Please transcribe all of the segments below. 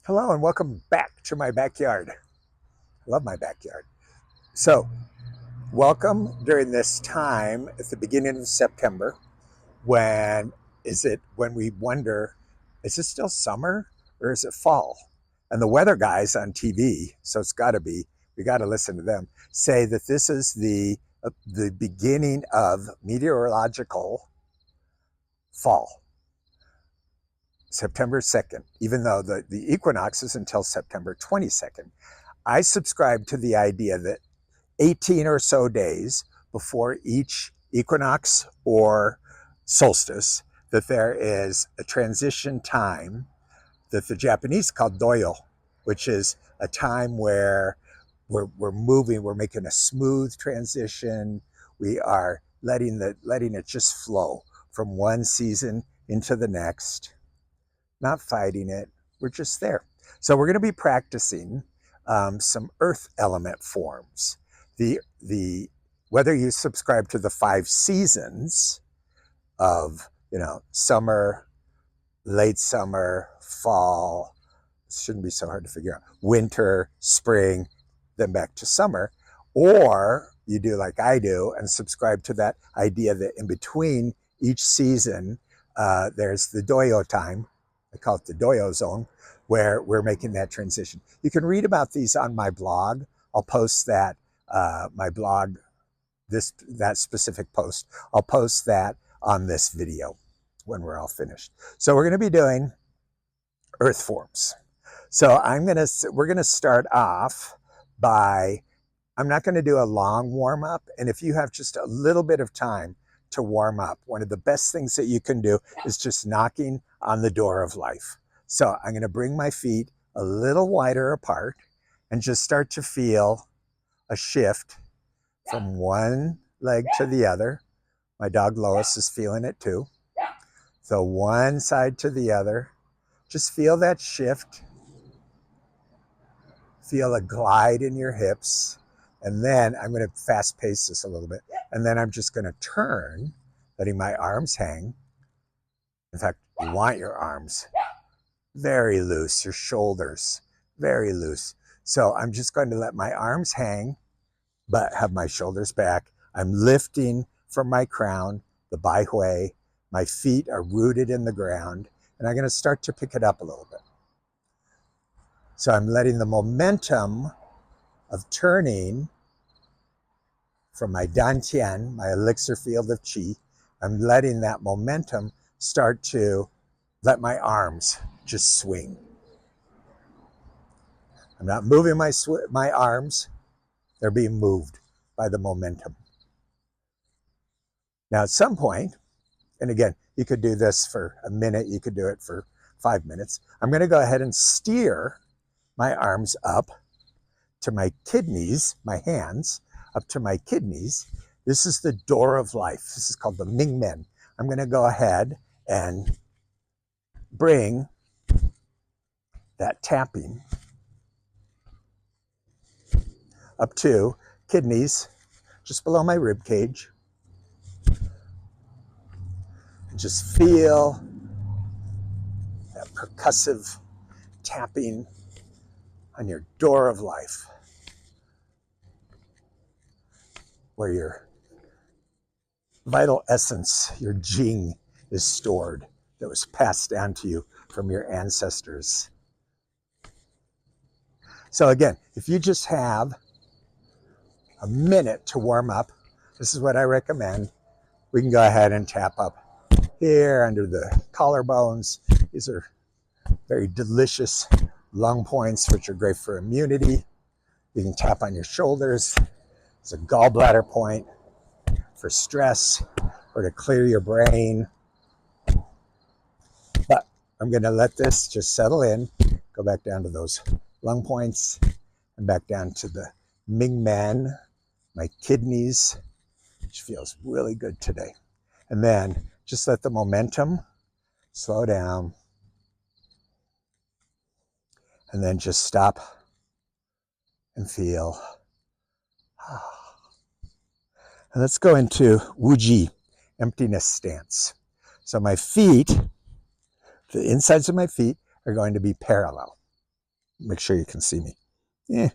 Hello and welcome back to my backyard. I love my backyard. So, welcome during this time at the beginning of September when when we wonder, is it still summer or is it fall? And the weather guys on TV, so it's got to be, we got to listen to them, say that this is the beginning of meteorological fall. September 2nd, even though the equinox is until September 22nd. I subscribe to the idea that 18 or so days before each equinox or solstice, that there is a transition time that the Japanese call doyo, which is a time where we're moving, we're making a smooth transition. We are letting it just flow from one season into the next, not fighting it. We're just there. So we're going to be practicing some earth element forms. The whether you subscribe to the 5 seasons of summer, late summer, fall, shouldn't be so hard to figure out, winter, spring, then back to summer, or you do like I do and subscribe to that idea that in between each season there's the doyo time. I call it the doyo zone, where we're making that transition. You can read about these on my blog. I'll post that, my blog, that specific post. I'll post that on this video when we're all finished. So we're going to be doing earth forms. So we're going to start off by, I'm not going to do a long warm up. And if you have just a little bit of time to warm up, one of the best things that you can do is just knocking on the door of life. So I'm going to bring my feet a little wider apart and just start to feel a shift from one leg to the other. My dog Lois is feeling it too. So one side to the other. Just feel that shift. Feel a glide in your hips. And then I'm going to fast pace this a little bit. And then I'm just going to turn, letting my arms hang. In fact, you want your arms very loose, your shoulders very loose. So I'm just going to let my arms hang, but have my shoulders back. I'm lifting from my crown, the bai hui. My feet are rooted in the ground, and I'm going to start to pick it up a little bit. So I'm letting the momentum of turning from my dantian, my elixir field of qi, I'm letting that momentum start to let my arms just swing. I'm not moving my arms. They're being moved by the momentum. Now at some point, and again, you could do this for a minute, you could do it for 5 minutes. I'm going to go ahead and steer my arms up to my kidneys, my hands, up to my kidneys. This is the door of life. This is called the Mingmen. I'm going to go ahead and bring that tapping up to kidneys, just below my rib cage. And just feel that percussive tapping on your door of life, where your vital essence, your jing, is stored, that was passed down to you from your ancestors. So again, if you just have a minute to warm up, this is what I recommend. We can go ahead and tap up here under the collarbones. These are very delicious lung points, which are great for immunity. You can tap on your shoulders. It's a gallbladder point for stress or to clear your brain. But I'm going to let this just settle in, go back down to those lung points and back down to the Mingmen, my kidneys, which feels really good today. And then just let the momentum slow down. And then just stop and feel. And let's go into Wuji, emptiness stance. So my feet, the insides of my feet are going to be parallel. Make sure you can see me. Yeah,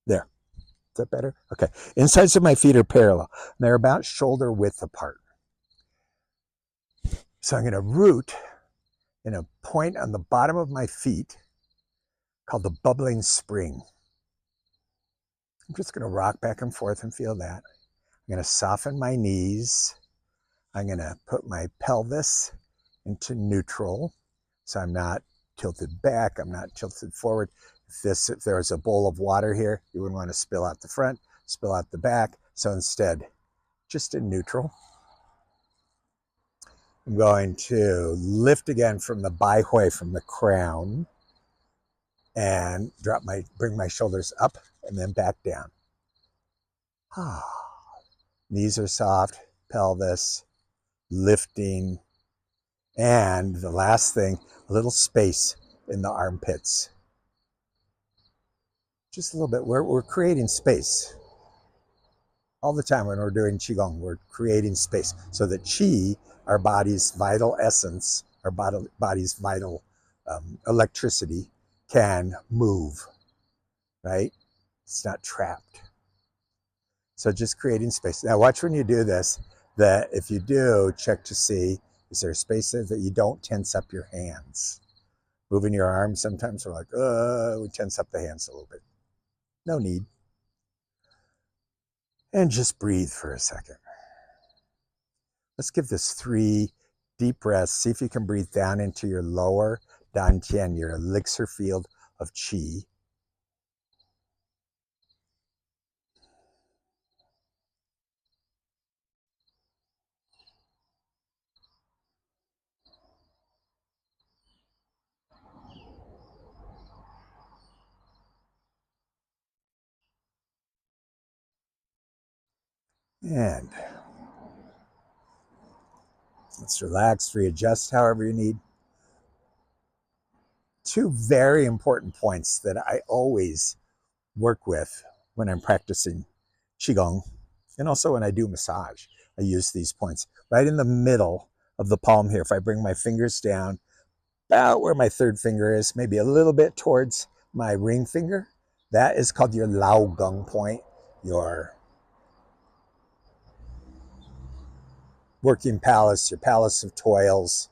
there. Is that better? Okay. Insides of my feet are parallel. They're about shoulder width apart. So I'm going to root in a point on the bottom of my feet called the bubbling spring. I'm just going to rock back and forth and feel that. I'm going to soften my knees. I'm going to put my pelvis into neutral. So I'm not tilted back. I'm not tilted forward. If there was a bowl of water here, you wouldn't want to spill out the front, spill out the back. So instead, just in neutral. I'm going to lift again from the baihui, from the crown, and bring my shoulders up and then back down. Knees are soft, pelvis, lifting, and the last thing, a little space in the armpits. Just a little bit. We're creating space. All the time when we're doing Qigong, we're creating space so that Qi, our body's vital essence, our body's vital electricity, can move, right? It's not trapped. So just creating space. Now watch when you do this, that if you do, check to see, is there space there that you don't tense up your hands? Moving your arms, sometimes we're like, we tense up the hands a little bit. No need. And just breathe for a second. Let's give this 3 deep breaths. See if you can breathe down into your lower dantian, your elixir field of qi. And let's relax, readjust however you need. 2 very important points that I always work with when I'm practicing Qigong, and also when I do massage. I use these points right in the middle of the palm here. If I bring my fingers down about where my 3rd finger is, maybe a little bit towards my ring finger, that is called your Lao Gong point, your working palace, your palace of toils.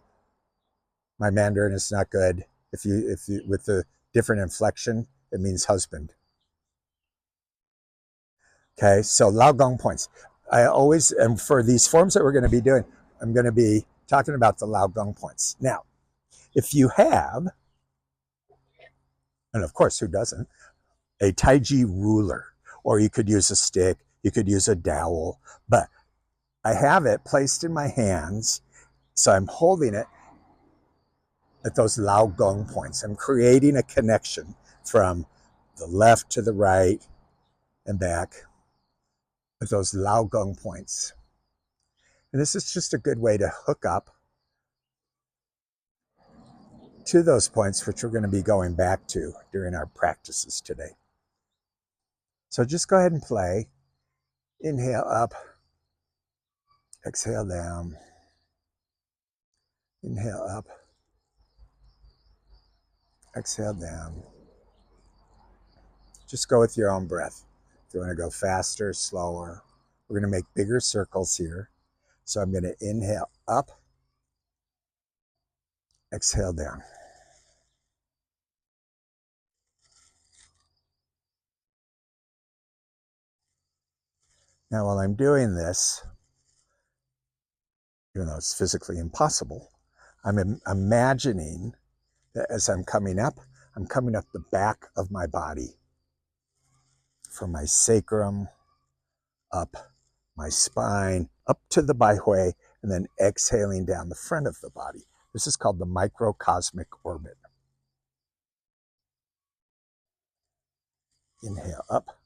My Mandarin is not good. If you with the different inflection, it means husband. Okay, so Lao Gong points. I always, and for these forms that we're going to be doing, I'm going to be talking about the Lao Gong points. Now, if you have, and of course, who doesn't, a Taiji ruler, or you could use a stick, you could use a dowel, but I have it placed in my hands, so I'm holding it at those Lao Gong points. I'm creating a connection from the left to the right and back with those Lao Gong points. And this is just a good way to hook up to those points, which we're going to be going back to during our practices today. So just go ahead and play. Inhale up, exhale down. Inhale up, exhale down. Just go with your own breath. If you want to go faster, slower, we're going to make bigger circles here. So I'm going to inhale up, exhale down. Now, while I'm doing this, even though it's physically impossible, I'm imagining that as I'm coming up the back of my body, from my sacrum, up my spine, up to the baihui, and then exhaling down the front of the body. This is called the microcosmic orbit. Inhale up,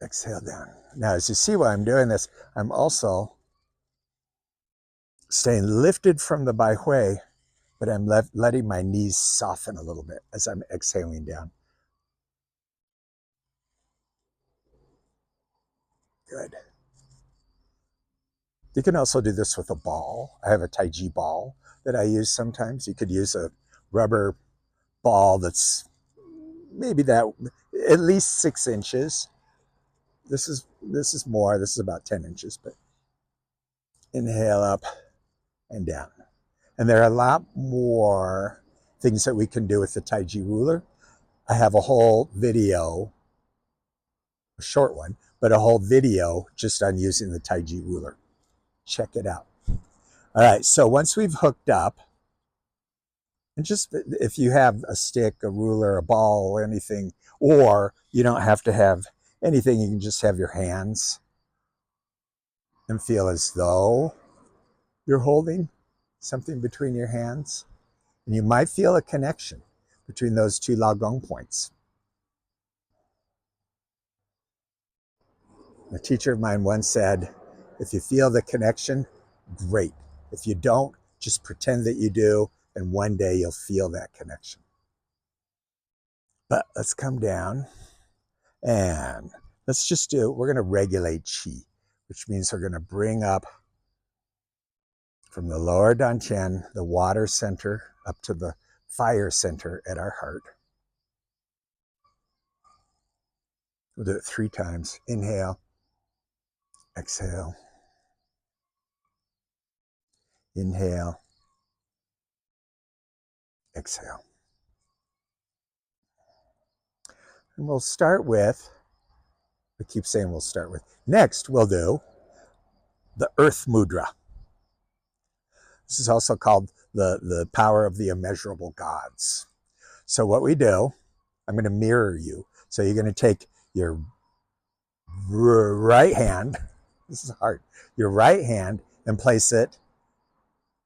exhale down. Now, as you see while I'm doing this, I'm also staying lifted from the baihui, but I'm letting my knees soften a little bit as I'm exhaling down. Good. You can also do this with a ball. I have a Taiji ball that I use sometimes. You could use a rubber ball that's maybe that at least 6 inches. This is more. This is about 10 inches, but inhale up and down. And there are a lot more things that we can do with the Taiji ruler. I have a whole video, a short one, but a whole video just on using the Taiji ruler. Check it out. All right, so once we've hooked up, and just if you have a stick, a ruler, a ball, or anything, or you don't have to have anything, you can just have your hands and feel as though you're holding something between your hands. And you might feel a connection between those two Laogong points. A teacher of mine once said, if you feel the connection, great. If you don't, just pretend that you do, and one day you'll feel that connection. But let's come down and let's just we're going to regulate qi, which means we're going to bring up from the lower dantian, the water center, up to the fire center at our heart. We'll do it 3 times. Inhale, exhale, inhale, exhale. And we'll start with, I keep saying we'll start with, next we'll do the earth mudra. This is also called the power of the immeasurable gods. So what we do, I'm going to mirror you. So you're going to take your right hand, this is hard, your right hand and place it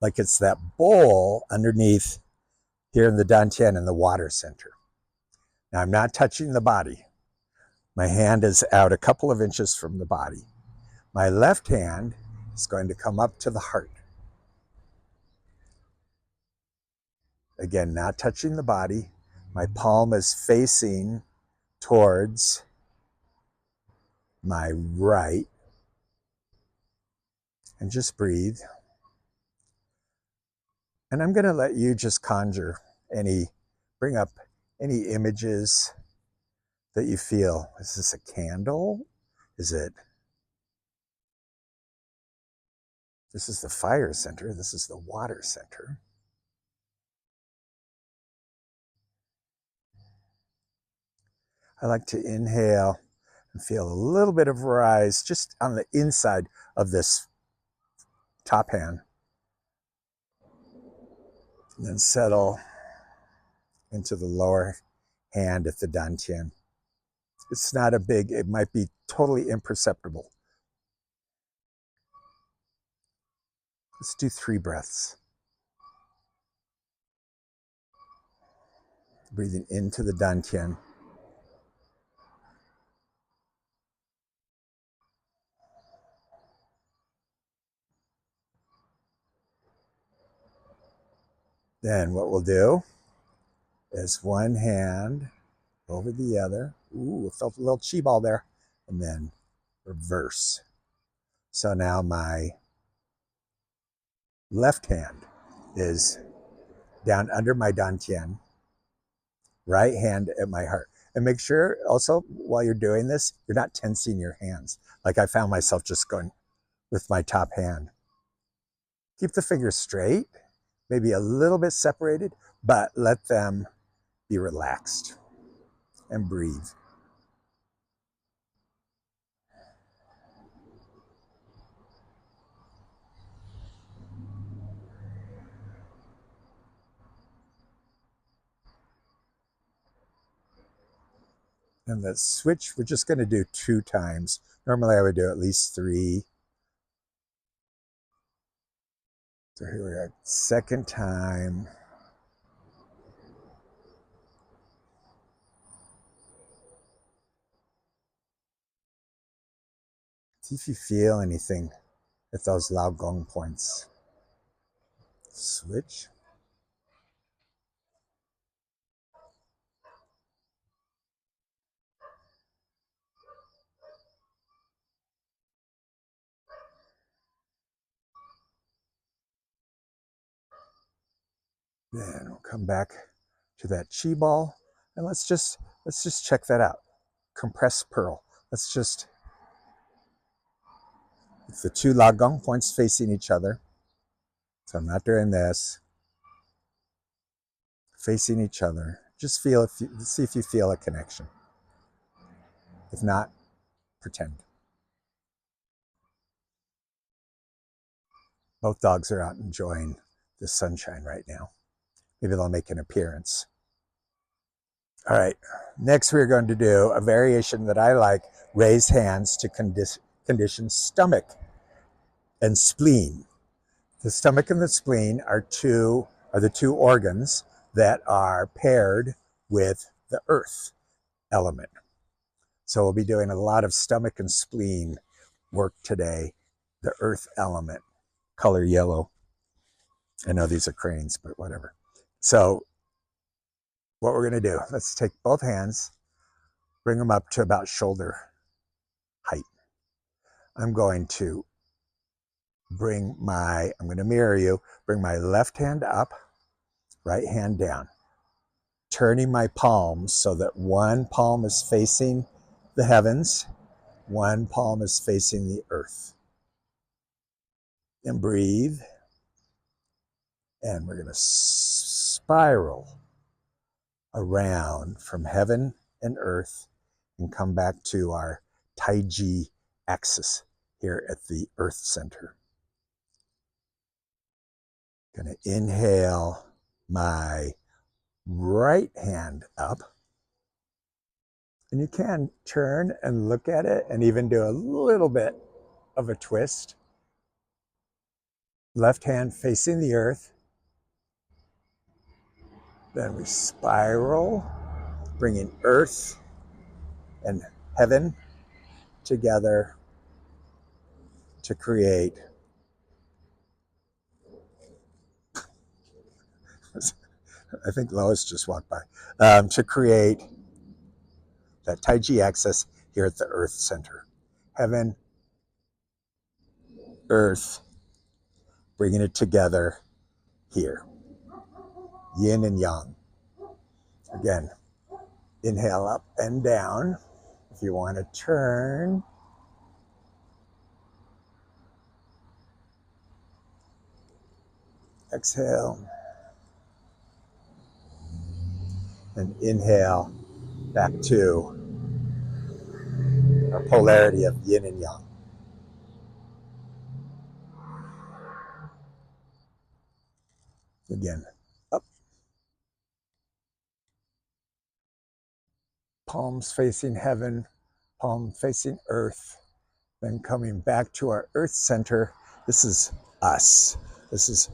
like it's that bowl underneath here in the dantian in the water center. Now I'm not touching the body. My hand is out a couple of inches from the body. My left hand is going to come up to the heart. Again, not touching the body. My palm is facing towards my right. And just breathe. And I'm going to let you just conjure bring up any images that you feel. Is this a candle? This is the fire center. This is the water center. I like to inhale and feel a little bit of rise just on the inside of this top hand. And then settle into the lower hand at the dantian. It's not it might be totally imperceptible. Let's do 3 breaths. Breathing into the dantian. Then what we'll do is one hand over the other. Ooh, I felt a little chi ball there. And then reverse. So now my left hand is down under my dantian, right hand at my heart. And make sure also while you're doing this, you're not tensing your hands. Like I found myself just going with my top hand. Keep the fingers straight, maybe a little bit separated, but let them be relaxed and breathe. And let's switch. We're just going to do 2 times. Normally I would do at least 3. So here we are, second time. See if you feel anything at those Laogong points. Switch. Then we'll come back to that chi ball, and let's just check that out. Compressed pearl. Let's just, it's the two lagong points facing each other. So I'm not doing this. Facing each other. Just feel if you, see if you feel a connection. If not, pretend. Both dogs are out enjoying the sunshine right now. Maybe they'll make an appearance. All right, next we're going to do a variation that I like, raise hands to condition stomach and spleen. The stomach and the spleen are the two organs that are paired with the earth element. So we'll be doing a lot of stomach and spleen work today. The earth element, color yellow. I know these are cranes, but whatever. So what we're going to do, let's take both hands, bring them up to about shoulder height. I'm going to mirror you, bring my left hand up, right hand down, turning my palms so that one palm is facing the heavens, one palm is facing the earth. And breathe. And we're going to spiral around from heaven and earth and come back to our Tai Chi axis here at the earth center. Going to inhale my right hand up. And you can turn and look at it and even do a little bit of a twist. Left hand facing the earth. Then we spiral, bringing earth and heaven together to create I think Lois just walked by, to create that Tai Chi axis here at the earth center. Heaven, earth, bringing it together here. Yin and yang. Again, inhale up and down. If you want to turn, exhale, and inhale back to our polarity of yin and yang. Again, up. Palms facing heaven, palm facing earth, then coming back to our earth center. This is us. This is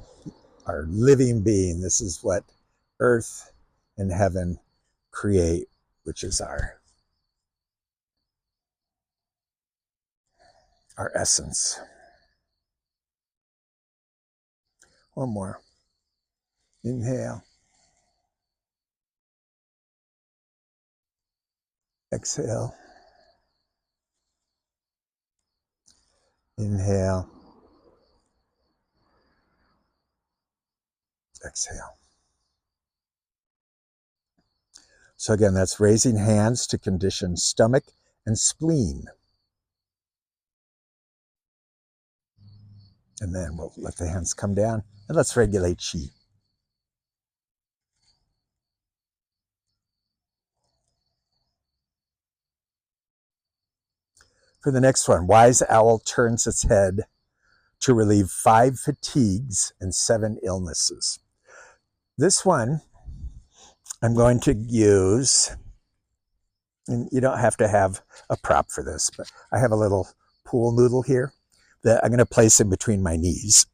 our living being. This is what earth and heaven create, which is our essence. One more. Inhale. Exhale. Inhale. Exhale. So again, that's raising hands to condition stomach and spleen. And then we'll let the hands come down and let's regulate chi. For the next one, wise owl turns its head to relieve 5 fatigues and 7 illnesses. This one I'm going to use, and you don't have to have a prop for this, but I have a little pool noodle here that I'm going to place in between my knees.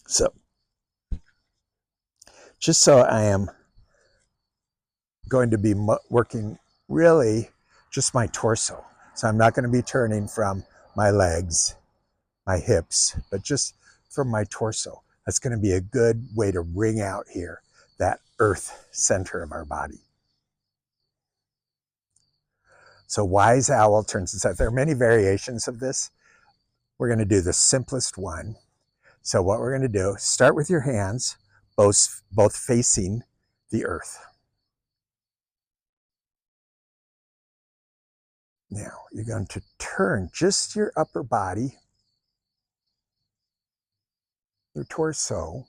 So, just so I am going to be working really just my torso. So I'm not going to be turning from my legs, my hips, but just from my torso. That's going to be a good way to wring out here that earth center of our body. So wise owl turns its head. There are many variations of this. We're going to do the simplest one. So what we're going to do, start with your hands, both facing the earth. Now you're going to turn just your upper body, your torso,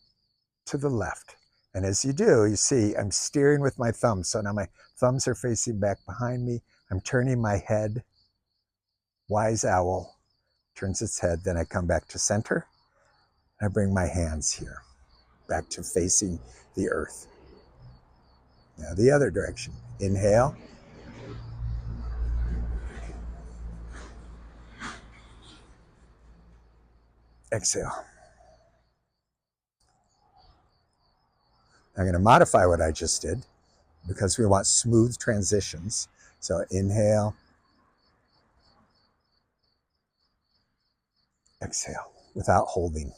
to the left. And as you do, you see I'm steering with my thumbs. So now my thumbs are facing back behind me. I'm turning my head. Wise owl turns its head. Then I come back to center. I bring my hands here, back to facing the earth. Now the other direction. Inhale. Exhale. I'm going to modify what I just did because we want smooth transitions. So inhale. Exhale without holding.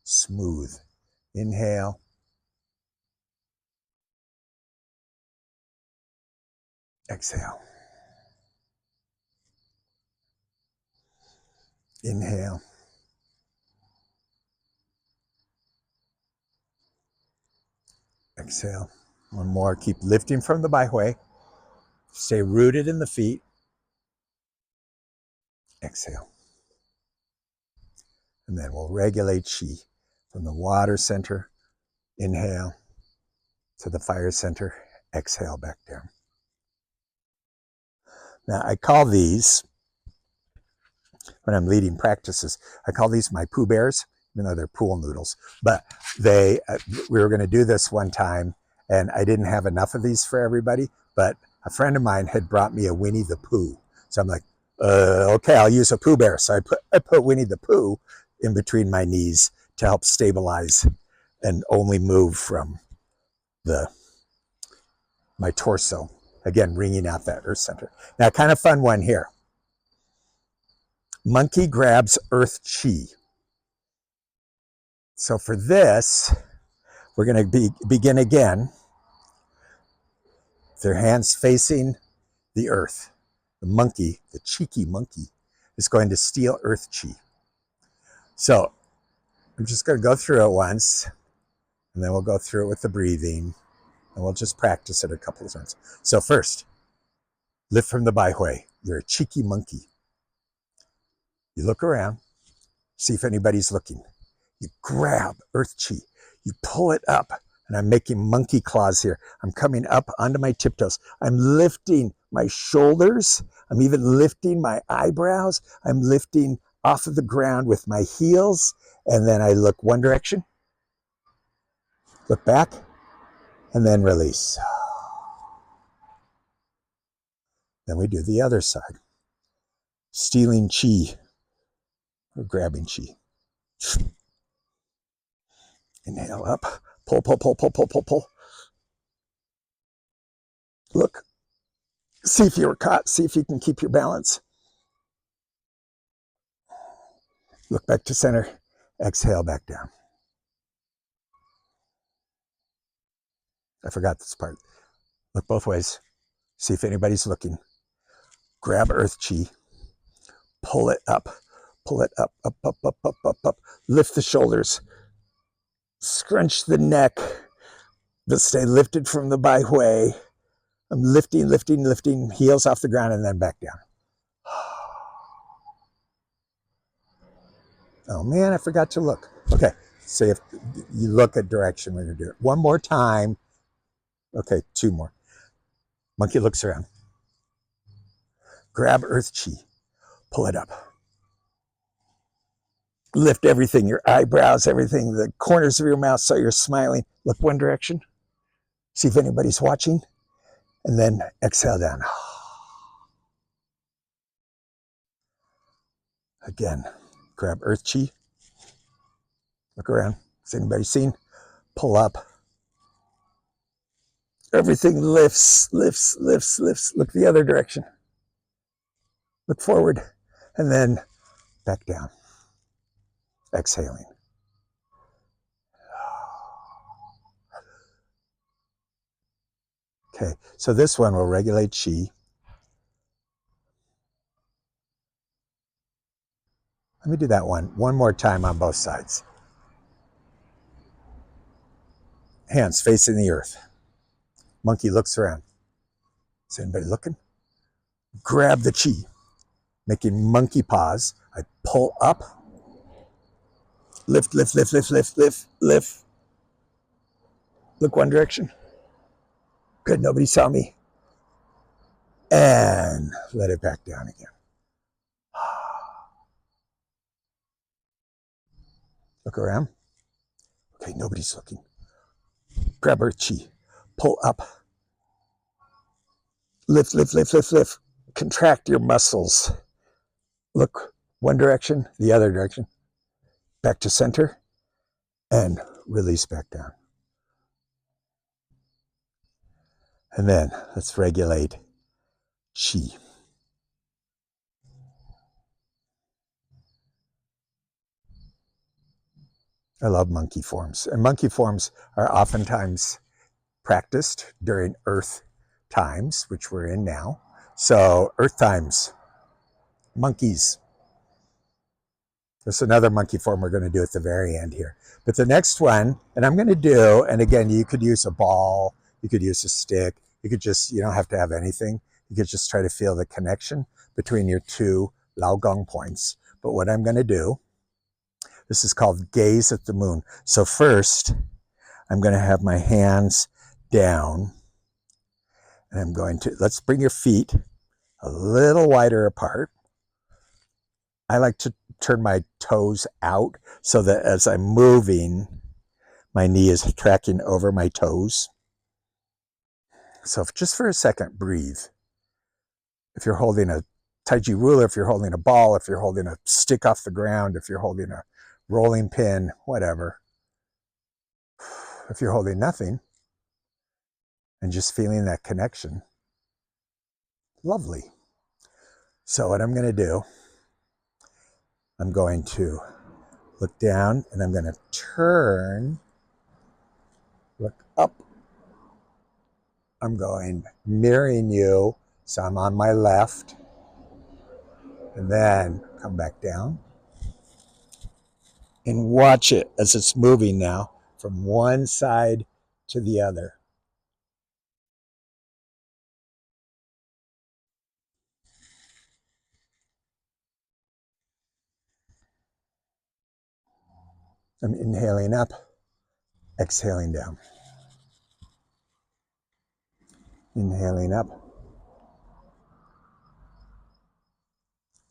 Smooth. Inhale. Exhale. Inhale. Exhale. One more. Keep lifting from the byway. Stay rooted in the feet. Exhale. And then we'll regulate chi from the water center. Inhale to the fire center. Exhale back down. Now I call these, when I'm leading practices, I call these my Pooh Bears, even though they're pool noodles. But we were going to do this one time, and I didn't have enough of these for everybody, but a friend of mine had brought me a Winnie the Pooh. So I'm like, okay, I'll use a Pooh Bear. So I put Winnie the Pooh in between my knees to help stabilize and only move from my torso. Again, wringing out that earth center. Now, kind of fun one here. Monkey grabs earth chi. So for this, we're going to begin again. Their hands facing the earth. The monkey, the cheeky monkey, is going to steal earth chi. So I'm just going to go through it once, and then we'll go through it with the breathing, and we'll just practice it a couple of times. So first, lift from the baihui. You're a cheeky monkey. You look around, see if anybody's looking. You grab earth chi. You pull it up, and I'm making monkey claws here. I'm coming up onto my tiptoes. I'm lifting my shoulders. I'm even lifting my eyebrows. I'm lifting off of the ground with my heels, and then I look one direction, look back, and then release. Then we do the other side. Stealing chi, or grabbing chi. Inhale up, pull, pull, pull, pull, pull, pull, pull. Look, see if you were caught, see if you can keep your balance. Look back to center, exhale back down. I forgot this part. Look both ways, see if anybody's looking. Grab earth chi, pull it up, up, up, up, up, up, up, up. Lift the shoulders, scrunch the neck, but stay lifted from the baihui. I'm lifting, lifting, lifting, heels off the ground, and then back down. Oh man, I forgot to look. Okay, so if you look at direction when you're doing it. One more time. Okay, two more. Monkey looks around. Grab earth chi, pull it up. Lift everything, your eyebrows, everything, the corners of your mouth so you're smiling. Look one direction. See if anybody's watching. And then exhale down. Again, grab earth chi. Look around. Has anybody seen? Pull up. Everything lifts, lifts, lifts, lifts. Look the other direction. Look forward. And then back down. Exhaling. Okay, so this one will regulate chi. Let me do that one more time on both sides. Hands facing the earth. Monkey looks around. Is anybody looking? Grab the chi, making monkey paws. I pull up. Lift, lift, lift, lift, lift, lift, lift. Look one direction. Good, nobody saw me. And let it back down again. Look around. Okay, nobody's looking. Grab our chi. Pull up. Lift, lift, lift, lift, lift. Contract your muscles. Look one direction, the other direction. Back to center. And release back down. And then let's regulate chi. I love monkey forms. And monkey forms are oftentimes practiced during earth times, which we're in now. So earth times, monkeys. There's another monkey form we're going to do at the very end here. But the next one, and I'm going to do, and again, you could use a ball, you could use a stick, you could just, you don't have to have anything. You could just try to feel the connection between your two Lao Gong points. But what I'm going to do, this is called gaze at the moon. So first, I'm going to have my hands down, and I'm going to, let's bring your feet a little wider apart. I like to turn my toes out so that as I'm moving, my knee is tracking over my toes. So just for a second, breathe. If you're holding a Taiji ruler, if you're holding a ball, if you're holding a stick off the ground, if you're holding a rolling pin, whatever. If you're holding nothing and just feeling that connection, lovely. So what I'm going to do, I'm going to look down and I'm going to turn, look up. I'm going mirroring you, so I'm on my left, and then come back down and watch it as it's moving now from one side to the other. I'm inhaling up, exhaling down. Inhaling up,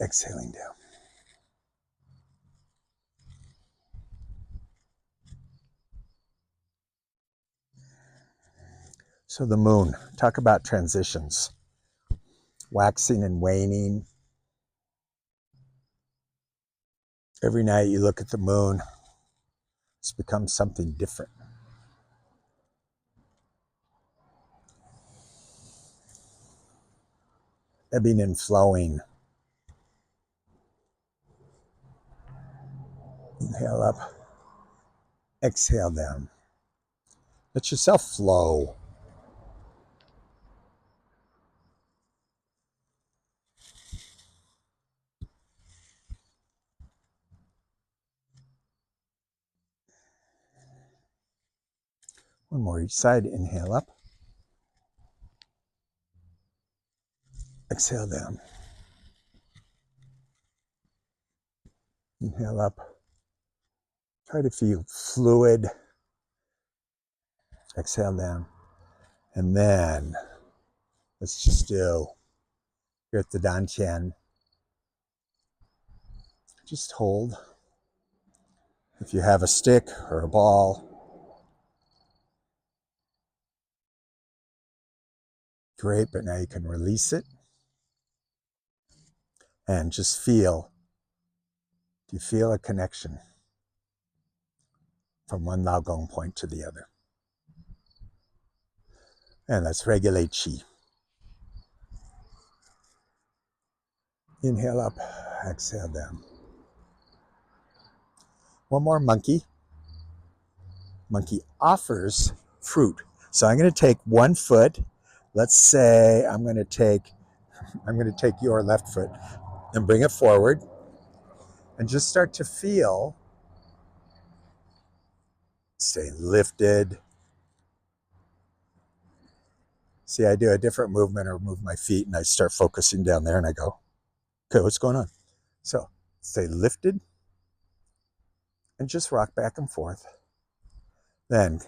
exhaling down. So the moon, talk about transitions, waxing and waning. Every night you look at the moon, it's become something different. Ebbing and flowing. Inhale up, exhale down. Let yourself flow. One more each side. Inhale up, exhale down. Inhale up. Try to feel fluid. Exhale down. And then let's just do, here at the Dantian, just hold. If you have a stick or a ball, great, but now you can release it and just feel. Do you feel a connection from one Lao Gong point to the other? And let's regulate Qi. Inhale up, exhale down. One more monkey. Monkey offers fruit. So I'm going to take one foot. Let's say I'm going to take your left foot and bring it forward and just start to feel, stay lifted, See, I do a different movement or move my feet and I start focusing down there and I go, okay, what's going on? So stay lifted and just rock back and forth. Then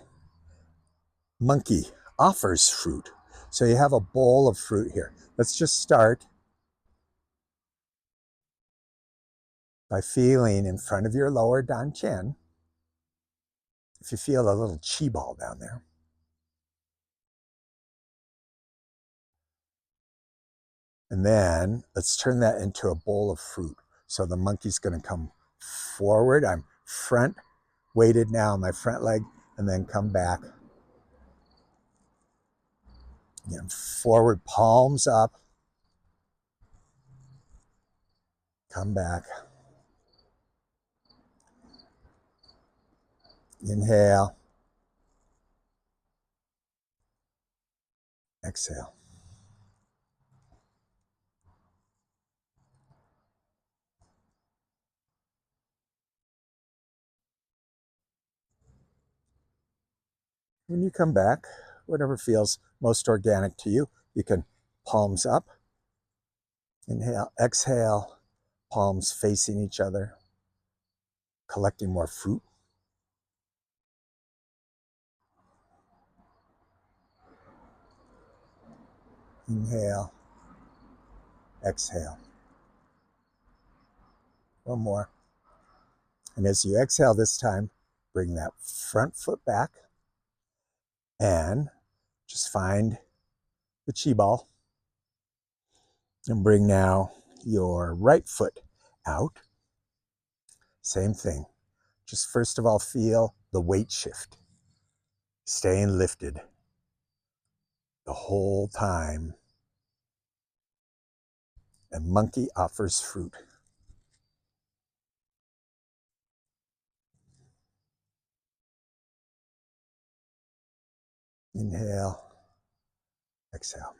monkey offers fruit. So you have a bowl of fruit here. Let's just start by feeling in front of your lower dantian. If you feel a little chi ball down there. And then let's turn that into a bowl of fruit. So the monkey's going to come forward. I'm front weighted now on my front leg, and then come back. Again, forward, palms up. Come back. Inhale. Exhale. When you come back, whatever feels most organic to you, you can palms up. Inhale, exhale, palms facing each other, collecting more fruit. Inhale, exhale. One more. And as you exhale this time, bring that front foot back and just find the chi ball. And bring now your right foot out. Same thing. Just first of all, feel the weight shift. Staying lifted the whole time. And monkey offers fruit. Inhale, exhale.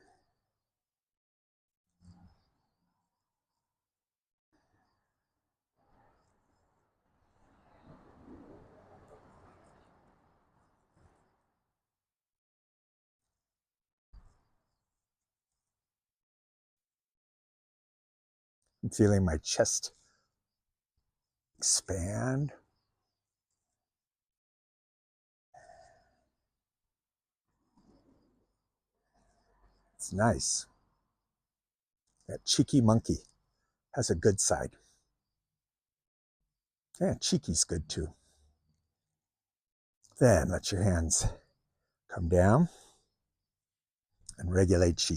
I'm feeling my chest expand. It's nice. That cheeky monkey has a good side. Yeah, cheeky's good too. Then let your hands come down and regulate chi.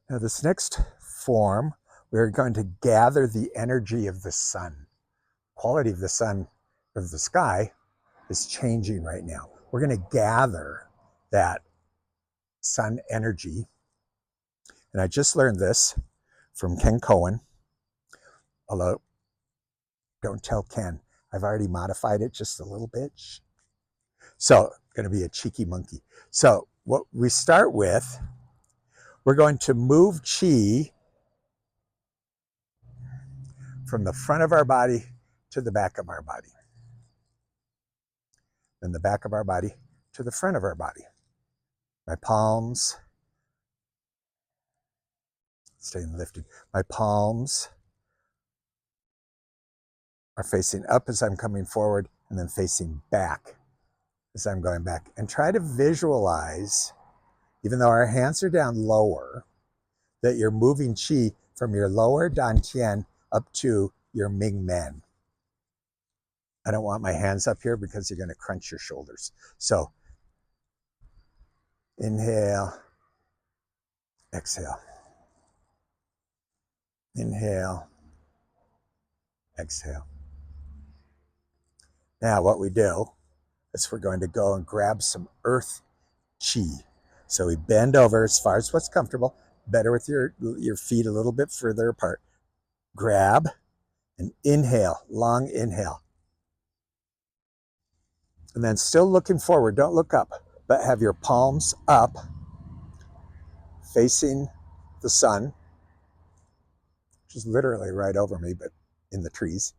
Now this next form, we're going to gather the energy of the sun. Quality of the sun, of the sky, is changing right now. We're going to gather that sun energy. And I just learned this from Ken Cohen. Although, don't tell Ken. I've already modified it just a little bit. So, going to be a cheeky monkey. So, what we start with, we're going to move chi from the front of our body to the back of our body. Then the back of our body to the front of our body. My palms, staying lifted. My palms are facing up as I'm coming forward and then facing back as I'm going back. And try to visualize, even though our hands are down lower, that you're moving chi from your lower dantian up to your Ming Men. I don't want my hands up here because you're going to crunch your shoulders. So inhale, exhale. Inhale, exhale. Now what we do is we're going to go and grab some earth chi. So we bend over as far as what's comfortable, better with your feet a little bit further apart. Grab and inhale, long inhale. And then still looking forward, don't look up, but have your palms up, facing the sun, which is literally right over me, but in the trees.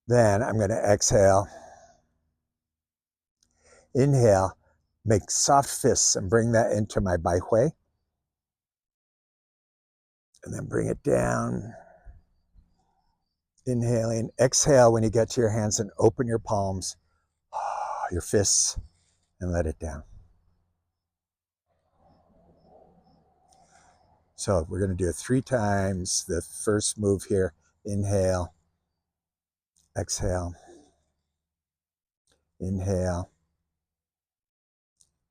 Then I'm going to exhale Inhale, make soft fists and bring that into my baihui. And then bring it down. Inhaling, exhale when you get to your hands and open your palms, your fists, and let it down. So we're going to do it 3 times. The first move here, inhale, exhale, inhale,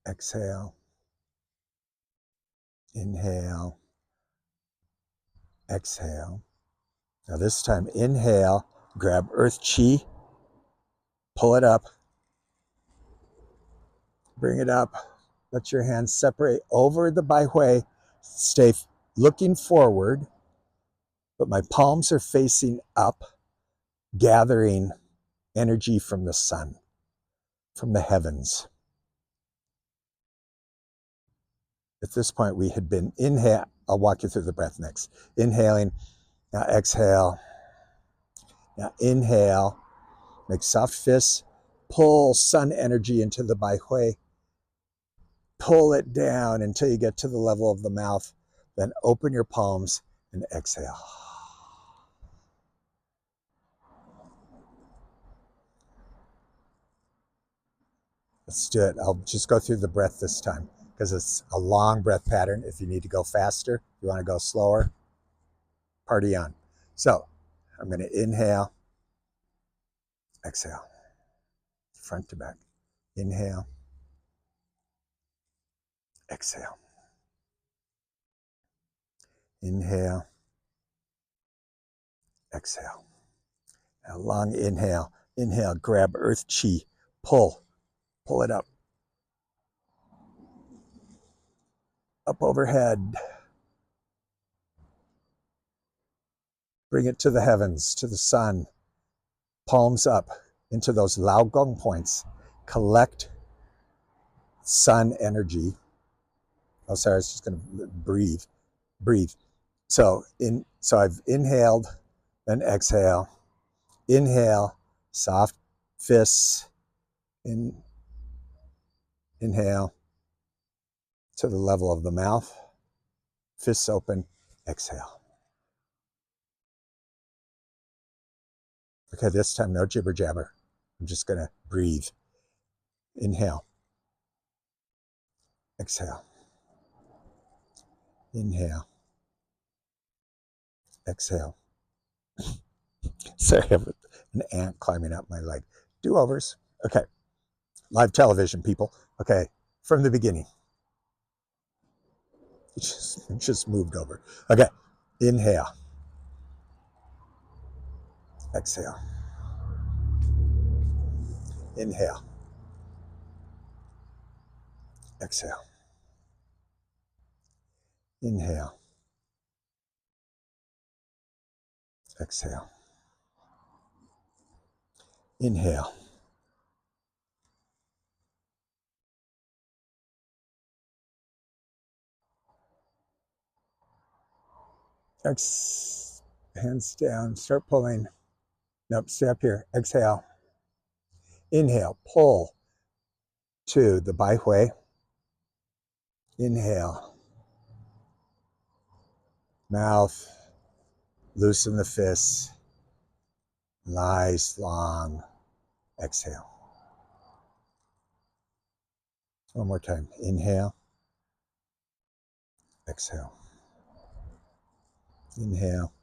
exhale, inhale, exhale. Now this time, inhale, grab earth chi, pull it up, bring it up, let your hands separate over the baihui, stay looking forward, but my palms are facing up, gathering energy from the sun, from the heavens. At this point, we had been inhale. I'll walk you through the breath next. Inhaling, now exhale. Now inhale, make soft fists, pull sun energy into the baihui, pull it down until you get to the level of the mouth, then open your palms and exhale. Let's do it. I'll just go through the breath this time because it's a long breath pattern. If you need to go faster, you want to go slower, party on. So I'm going to inhale, exhale, front to back. Inhale, exhale. Inhale, exhale. Now long inhale. Inhale, grab earth chi, pull it up overhead. Bring it to the heavens, to the sun. Palms up into those Lao Gong points. Collect sun energy. Oh, sorry, I was just going to breathe. Breathe. So I've inhaled, then exhale. Inhale, soft fists. Inhale to the level of the mouth. Fists open. Exhale. Okay, this time no jibber jabber. I'm just going to breathe. Inhale. Exhale. Inhale. Exhale. Sorry, I have an ant climbing up my leg. Do-overs. Okay. Live television, people. Okay, from the beginning. It just moved over. Okay. Inhale. Exhale. Inhale. Exhale. Inhale. Exhale. Inhale. Hands down. Start pulling. Nope, stay up here. Exhale. Inhale. Pull to the baihui. Inhale. Mouth. Loosen the fists. Nice long. Exhale. One more time. Inhale. Exhale. Inhale.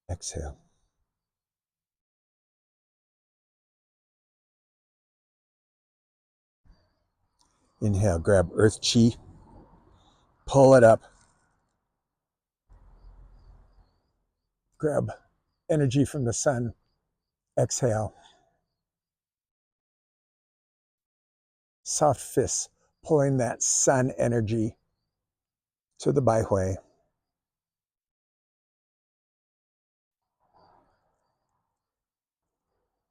Exhale. Inhale. Grab earth chi. Pull it up. Grab energy from the sun. Exhale. Soft fists. Pulling that sun energy to the baihui.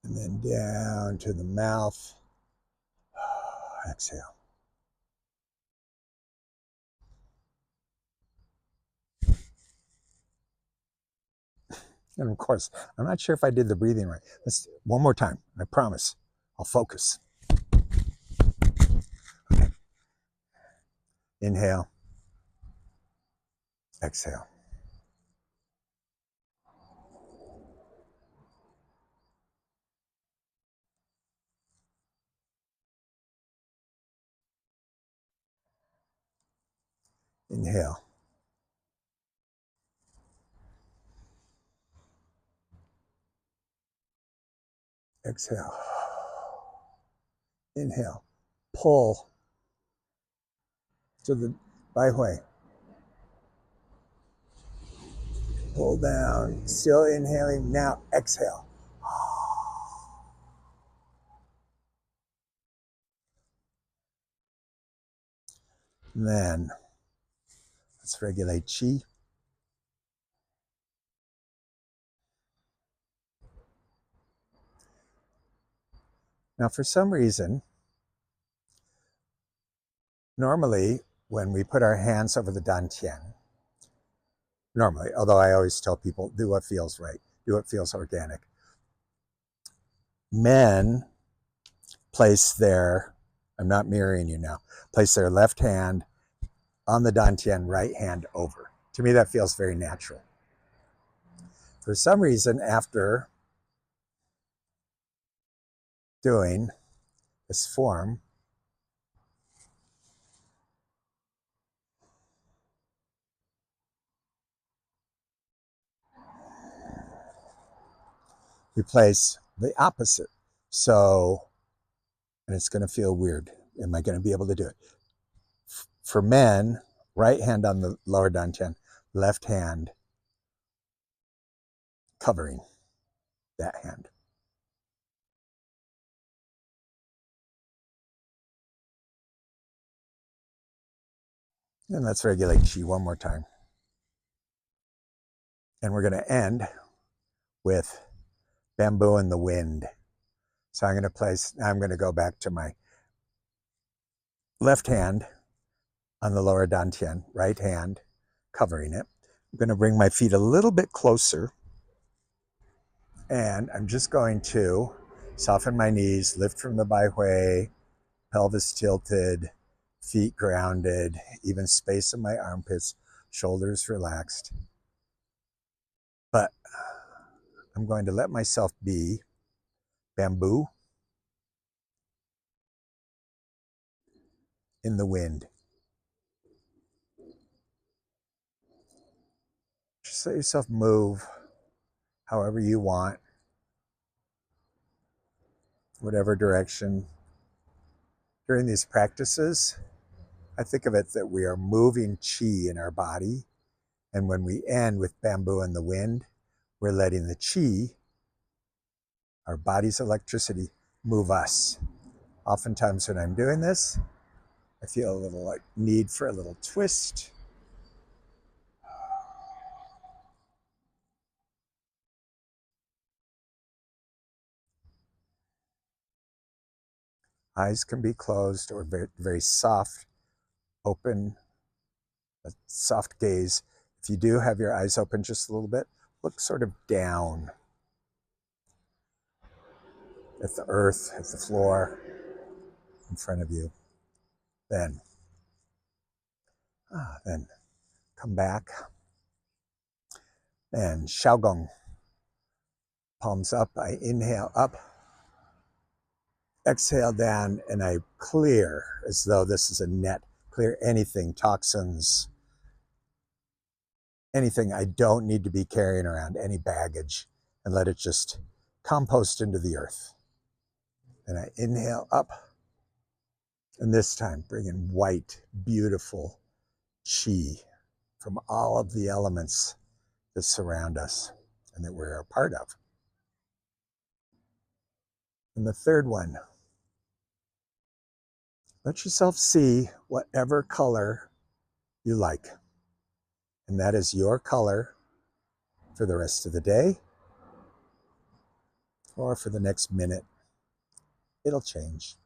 And then down to the mouth. Exhale. And of course, I'm not sure if I did the breathing right. Let's one more time. I promise. I'll focus. Inhale, exhale. Inhale. Exhale. Inhale. Pull to the Bai Hui. Pull down. Still inhaling. Now exhale. And then let's regulate Qi. Now, for some reason, normally when we put our hands over the dantian, normally, although I always tell people, do what feels right, do what feels organic. Men place their, I'm not mirroring you now, place their left hand on the dantian, right hand over. To me, that feels very natural. For some reason, after doing this form, we place the opposite. So, and it's going to feel weird. Am I going to be able to do it? For men, right hand on the lower dantian, left hand covering that hand. And let's regulate Qi one more time. And we're going to end with bamboo in the wind. So I'm going to go back to my left hand on the lower dantian, right hand covering it. I'm going to bring my feet a little bit closer, and I'm just going to soften my knees, lift from the Bai Hui, pelvis tilted, feet grounded, even space in my armpits, shoulders relaxed. But I'm going to let myself be bamboo in the wind. Just let yourself move however you want, whatever direction. During these practices, I think of it that we are moving Qi in our body. And when we end with bamboo in the wind, we're letting the Qi, our body's electricity, move us. Oftentimes when I'm doing this, I feel a little like need for a little twist. Eyes can be closed or very, very soft, open, a soft gaze. If you do have your eyes open just a little bit, look sort of down at the earth, at the floor in front of you. Then come back and QiGong. Palms up, I inhale up, exhale down, and I clear as though this is a net. Clear anything, toxins, anything I don't need to be carrying around, any baggage, and let it just compost into the earth. And I inhale up, and this time bring in white, beautiful Qi from all of the elements that surround us and that we're a part of. And the third one, let yourself see whatever color you like. And that is your color for the rest of the day or for the next minute. It'll change.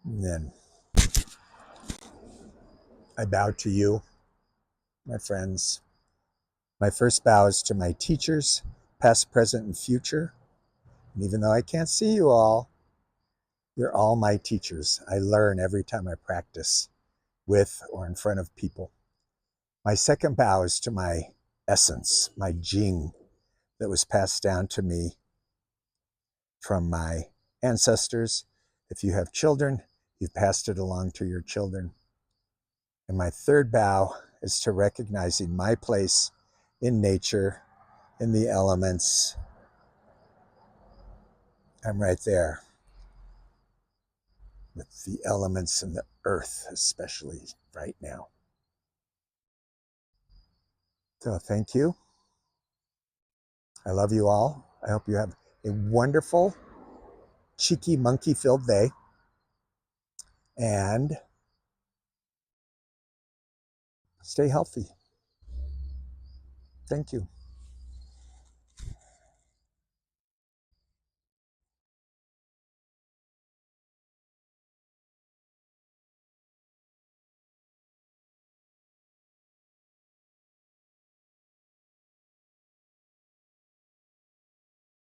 And then I bow to you, my friends. My first bow is to my teachers, past, present, and future. And even though I can't see you all, You're all my teachers. I learn every time I practice with or in front of people. My second bow is to my essence, my Jing, that was passed down to me from my ancestors. If you have children, you've passed it along to your children. And my third bow is to recognizing my place in nature, in the elements. I'm right there with the elements and the earth, especially right now. So thank you. I love you all. I hope you have a wonderful, cheeky, monkey-filled day. And stay healthy. Thank you.